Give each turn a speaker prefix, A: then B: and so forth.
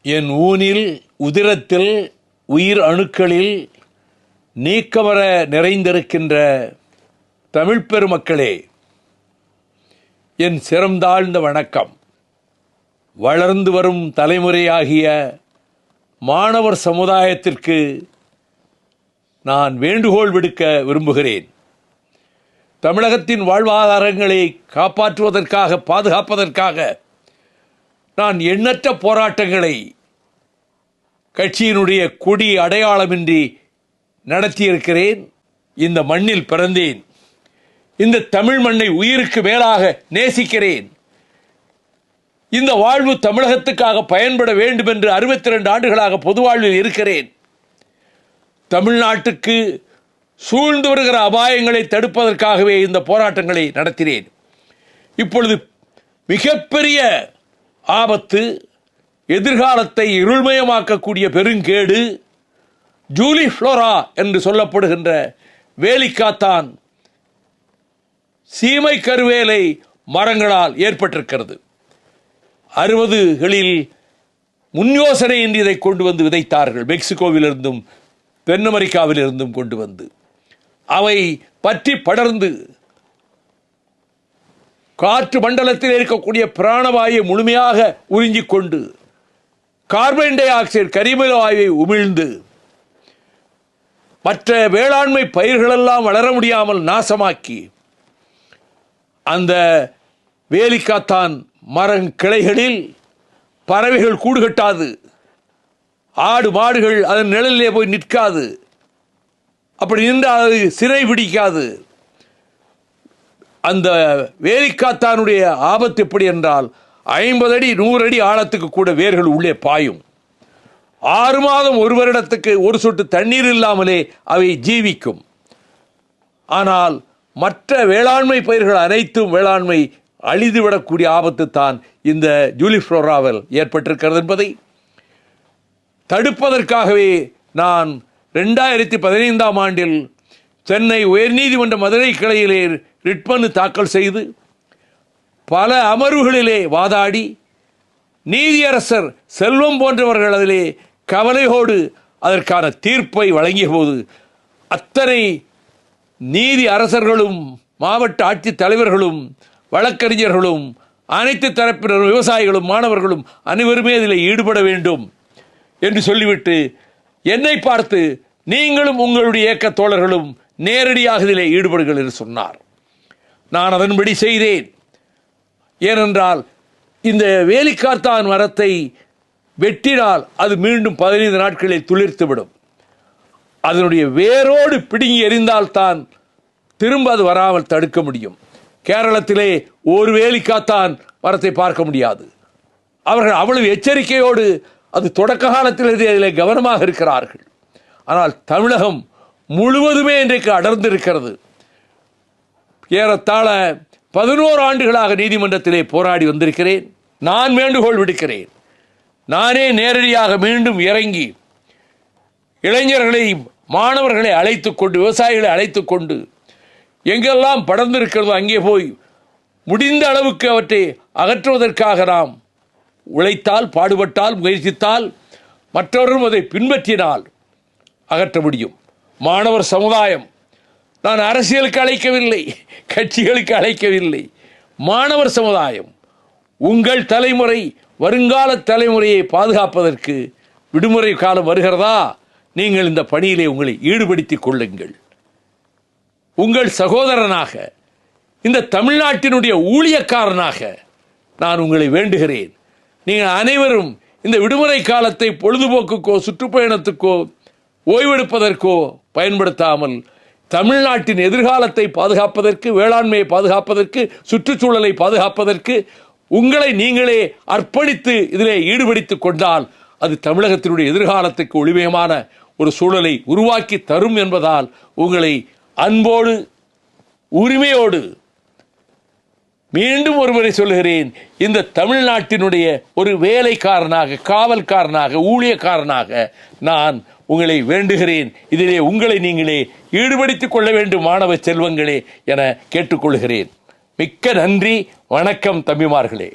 A: என் ஊனில், உதிரத்தில், உயிர் அணுக்களில் நீக்கமர நிறைந்திருக்கின்ற தமிழ் பெருமக்களே, என் சிரம்தாழ்ந்த வணக்கம். வளர்ந்து வரும் தலைமுறையாகிய மாணவர் சமுதாயத்திற்கு நான் வேண்டுகோள் விடுக்க விரும்புகிறேன். தமிழகத்தின் வாழ்வாதாரங்களை காப்பாற்றுவதற்காக, பாதுகாப்பதற்காக நான் எண்ணற்ற போராட்டங்களை கட்சியினுடைய கொடி அடையாளமின்றி நடத்தியிருக்கிறேன். இந்த மண்ணில் பிறந்தேன். இந்த தமிழ் மண்ணை உயிருக்கு மேலாக நேசிக்கிறேன். இந்த வாழ்வு தமிழகத்துக்காக பயன்பட வேண்டும் என்று 62 ஆண்டுகளாக பொது வாழ்வில் இருக்கிறேன். தமிழ்நாட்டுக்கு சூழ்ந்து வருகிற அபாயங்களை தடுப்பதற்காகவே இந்த போராட்டங்களை நடத்தினேன். இப்பொழுது மிகப்பெரிய ஆபத்து, எதிர்காலத்தை இருள்மயமாக்கக்கூடிய பெருங்கேடு, ஜூலி ஃப்ளோரா என்று சொல்லப்படுகின்ற வேலிக்காத்தான் சீமை கருவேலை மரங்களால் ஏற்பட்டிருக்கிறது. 60களில் முன் யோசனையின்றி இதை கொண்டு வந்து விதைத்தார்கள். மெக்சிகோவிலிருந்தும் தென் அமெரிக்காவிலிருந்தும் கொண்டு வந்து அவை பற்றி படர்ந்து காற்று மண்டலத்தில் இருக்கக்கூடிய பிராணவாயை முழுமையாக உறிஞ்சிக் கொண்டு கார்பன் டை ஆக்சைடு, கரிமல வாயுவை உமிழ்ந்து மற்ற வேளாண்மை பயிர்களெல்லாம் வளர முடியாமல் நாசமாக்கி, அந்த வேலிக்காத்தான் மரம் கிளைகளில் பறவைகள் கூடு கட்டாது, ஆடு மாடுகள் அதன் நிழலிலே போய் நிற்காது, அப்படி நின்றால் அது சிறை பிடிக்காது. அந்த வேலிக்காத்தானுடைய ஆபத்து எப்படி என்றால், 50 அடி 100 அடி ஆழத்துக்கு கூட வேர்கள் உள்ளே பாயும். 6 மாதம் 1 வருடத்துக்கு ஒரு சொட்டு தண்ணீர் இல்லாமலே அவை ஜீவிக்கும். ஆனால் மற்ற வேளாண்மை பயிர்கள் அனைத்தும் வேளாண்மை அழிந்துவிடக்கூடிய ஆபத்து தான் இந்த ஜூலி ஃப்ளோராவில் ஏற்பட்டிருக்கிறது என்பதை தடுப்பதற்காகவே நான் 2015ஆம் ஆண்டில் சென்னை உயர்நீதிமன்ற மதுரை கிளையிலே ரிட் மனு தாக்கல் செய்து பல அமர்வுகளிலே வாதாடி, நீதியரசர் செல்வம் போன்றவர்கள் அதிலே கவலையோடு அதற்கான தீர்ப்பை வழங்கிய போது, அத்தனை நீதி அரசர்களும் மாவட்ட ஆட்சித் தலைவர்களும் வழக்கறிஞர்களும் அனைத்து தரப்பினரும், விவசாயிகளும் மாணவர்களும் அனைவருமே அதில் ஈடுபட வேண்டும் என்று சொல்லிவிட்டு என்னை பார்த்து, நீங்களும் உங்களுடைய இயக்க தோழர்களும் நேரடியாக இதிலே ஈடுபடுங்கள் என்று சொன்னார். நான் அதன்படி செய்தேன். ஏனென்றால் இந்த வேலிக்காத்தான் மரத்தை வெட்டினால் அது மீண்டும் 15 நாட்களில் துளிர்த்துவிடும். அதனுடைய வேரோடு பிடுங்கி எறிந்தால்தான் திரும்ப அது வராமல் தடுக்க முடியும். கேரளத்திலே ஒரு வேலிக்காத்தான் மரத்தை பார்க்க முடியாது. அவர்கள் அவ்வளவு எச்சரிக்கையோடு அது தொடக்க காலத்தில் அதில் கவனமாக இருக்கிறார்கள். ஆனால் தமிழகம் முழுவதுமே இன்றைக்கு அடர்ந்திருக்கிறது. ஏறத்தாழ 11 ஆண்டுகளாக நீதிமன்றத்திலே போராடி வந்திருக்கிறேன். நான் வேண்டுகோள் விடுக்கிறேன். நானே நேரடியாக மீண்டும் இறங்கி இளைஞர்களை, மாணவர்களை அழைத்துக் கொண்டு, விவசாயிகளை அழைத்துக் கொண்டு எங்கெல்லாம் படர்ந்திருக்கிறதோ அங்கே போய் முடிந்த அளவுக்கு அவற்றை அகற்றுவதற்காக நாம் உழைத்தால், பாடுபட்டால், முயற்சித்தால், மற்றவர்களும் அதை பின்பற்றினால் அகற்ற முடியும். மாணவர் சமுதாயம், நான் அரசியலுக்கு அழைக்கவில்லை, கட்சிகளுக்கு அழைக்கவில்லை. மாணவர் சமுதாயம், உங்கள் தலைமுறை, வருங்கால தலைமுறையை பாதுகாப்பதற்கு விடுமுறை காலம் வருகிறதா? நீங்கள் இந்த பணியிலே உங்களை ஈடுபடுத்திக் கொள்ளுங்கள். உங்கள் சகோதரனாக, இந்த தமிழ்நாட்டினுடைய ஊழியக்காரனாக நான் உங்களை வேண்டுகிறேன். நீங்கள் அனைவரும் இந்த விடுமுறை காலத்தை பொழுதுபோக்குக்கோ, சுற்றுப்பயணத்துக்கோ, ஓய்வெடுப்பதற்கோ பயன்படுத்தாமல் தமிழ்நாட்டின் எதிர்காலத்தை பாதுகாப்பதற்கு, வேளாண்மையை பாதுகாப்பதற்கு, சுற்றுச்சூழலை பாதுகாப்பதற்கு உங்களை நீங்களே அர்ப்பணித்து இதிலே ஈடுபடுத்திக் கொண்டால் அது தமிழகத்தினுடைய எதிர்காலத்துக்கு ஒளிமயமான ஒரு சூழலை உருவாக்கி தரும் என்பதால் உங்களை அன்போடு, உரிமையோடு மீண்டும் ஒருமுறை சொல்லுகிறேன். இந்த தமிழ்நாட்டினுடைய ஒரு வேலைக்காரனாக, காவல்காரனாக, ஊழியக்காரனாக நான் உங்களை வேண்டுகிறேன். இதிலே உங்களை நீங்களே ஈடுபடுத்திக் கொள்ள வேண்டும் மாணவ செல்வங்களே என கேட்டுக்கொள்கிறேன். மிக்க நன்றி. வணக்கம் தம்பிமார்களே.